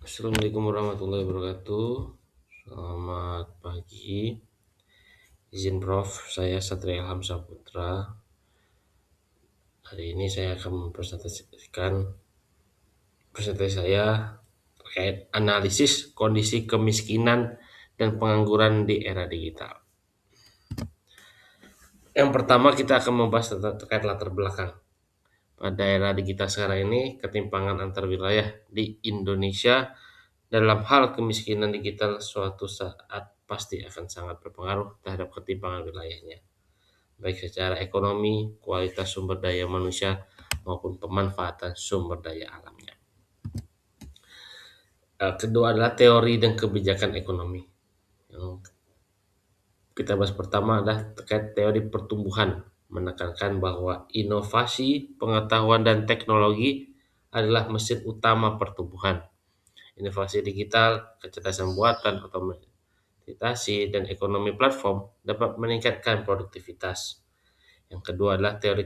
Assalamualaikum warahmatullahi wabarakatuh. Selamat pagi. Izin Prof, saya Satria Ilham Saputra. Hari ini saya akan mempresentasikan presentasi saya terkait analisis kondisi kemiskinan dan pengangguran di era digital. Yang pertama kita akan membahas terkait latar belakang. Pada era digital sekarang ini, ketimpangan antar wilayah di Indonesia dalam hal kemiskinan digital suatu saat pasti akan sangat berpengaruh terhadap ketimpangan wilayahnya, baik secara ekonomi, kualitas sumber daya manusia, maupun pemanfaatan sumber daya alamnya. Kedua adalah teori dan kebijakan ekonomi. Yang kita bahas pertama adalah terkait teori pertumbuhan, menekankan bahwa inovasi, pengetahuan, dan teknologi adalah mesin utama pertumbuhan. Inovasi digital, kecerdasan buatan, otomatisasi, dan ekonomi platform dapat meningkatkan produktivitas. Yang kedua adalah teori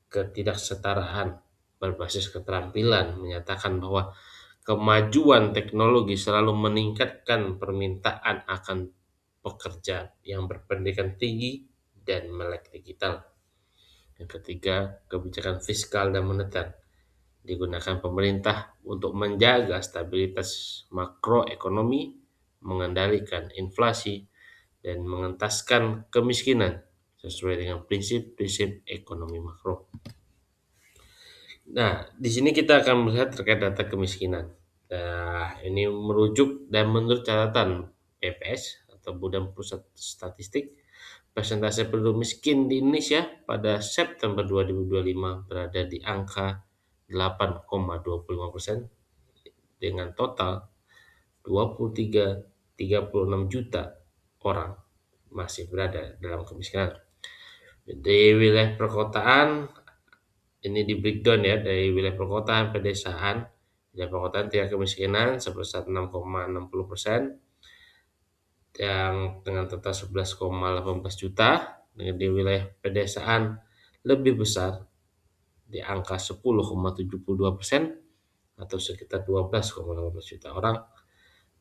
ketidaksetaraan berbasis keterampilan, menyatakan bahwa kemajuan teknologi selalu meningkatkan permintaan akan pekerja yang berpendidikan tinggi dan melek digital. Yang ketiga, kebijakan fiskal dan moneter digunakan pemerintah untuk menjaga stabilitas makroekonomi, mengendalikan inflasi, dan mengentaskan kemiskinan sesuai dengan prinsip-prinsip ekonomi makro. Nah, di sini kita akan melihat terkait data kemiskinan. Nah, ini merujuk dan menurut catatan BPS atau Badan Pusat Statistik, persentase penduduk miskin di Indonesia pada September 2025 berada di angka 8,25% dengan total 23,36 juta orang masih berada dalam kemiskinan. Di wilayah perkotaan ini di breakdown ya, dari wilayah perkotaan, pedesaan. Wilayah perkotaan tingkat kemiskinan sebesar 6,60%, yang dengan total 11,18 juta. Dengan di wilayah pedesaan lebih besar di angka 10,72% atau sekitar 12,15 juta orang,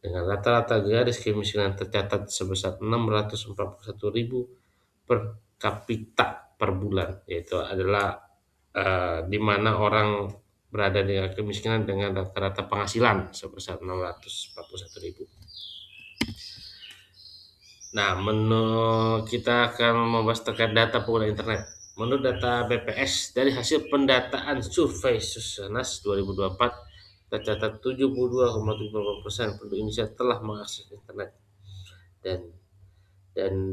dengan rata-rata garis kemiskinan tercatat sebesar 641.000 per kapita per bulan, yaitu adalah di mana orang berada di kemiskinan dengan rata-rata penghasilan sebesar 641.000. Nah, kita akan membahas terkait data pengguna internet. Menurut data BPS dari hasil pendataan survei Susanas 2024, tercatat 72,70% penduduk Indonesia telah mengakses internet, dan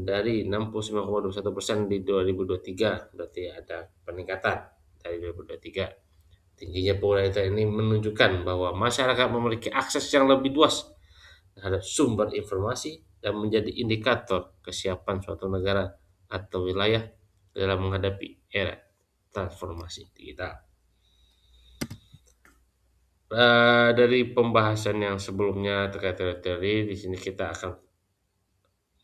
dari 69,21% di 2023, berarti ada peningkatan dari 2023. Tingginya pengguna internet ini menunjukkan bahwa masyarakat memiliki akses yang lebih luas terhadap sumber informasi dan menjadi indikator kesiapan suatu negara atau wilayah dalam menghadapi era transformasi digital. Dari pembahasan yang sebelumnya terkait teori-teori, di sini kita akan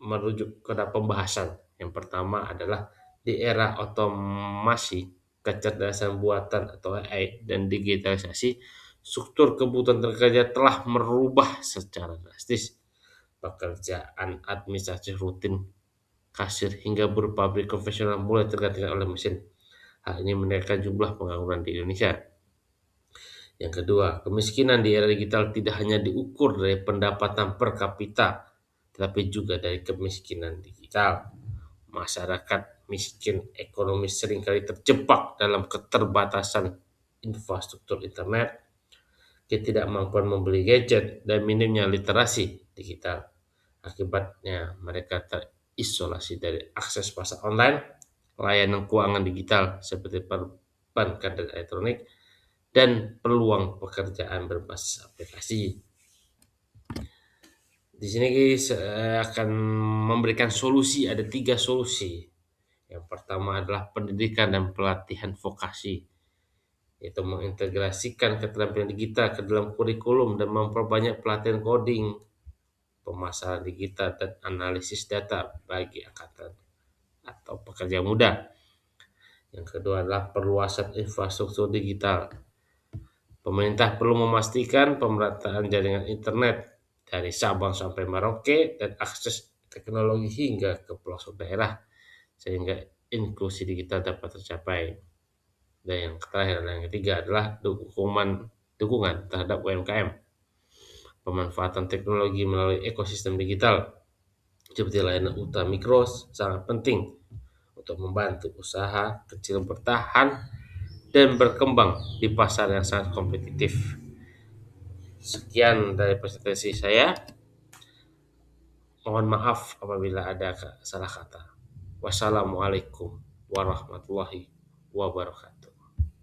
merujuk ke pembahasan. Yang pertama adalah di era otomasi, kecerdasan buatan atau AI, dan digitalisasi, struktur kebutuhan kerja telah merubah secara drastis. Pekerjaan administratif rutin, kasir, hingga buruh pabrik konvensional mulai tergantikan oleh mesin. Hal ini menaikkan jumlah pengangguran di Indonesia. Yang kedua, kemiskinan di era digital tidak hanya diukur dari pendapatan per kapita, tetapi juga dari kemiskinan digital. Masyarakat miskin ekonomi seringkali terjebak dalam keterbatasan infrastruktur internet, ketidakmampuan membeli gadget, dan minimnya literasi digital. Akibatnya mereka terisolasi dari akses pasar online, layanan keuangan digital seperti perbankan dan elektronik, dan peluang pekerjaan berbasis aplikasi. Di sini saya akan memberikan solusi, ada 3 solusi. Yang pertama adalah pendidikan dan pelatihan vokasi, yaitu mengintegrasikan keterampilan digital ke dalam kurikulum dan memperbanyak pelatihan coding, pemasaran digital, dan analisis data bagi angkatan atau pekerja muda. Yang kedua adalah perluasan infrastruktur digital. Pemerintah perlu memastikan pemerataan jaringan internet dari Sabang sampai Merauke dan akses teknologi hingga ke pelosok daerah sehingga inklusi digital dapat tercapai. Dan yang terakhir dan yang ketiga adalah dukungan terhadap UMKM. Pemanfaatan teknologi melalui ekosistem digital seperti layanan ultra mikro sangat penting untuk membantu usaha kecil bertahan dan berkembang di pasar yang sangat kompetitif. Sekian dari presentasi saya. Mohon maaf apabila ada salah kata. Wassalamualaikum warahmatullahi wabarakatuh.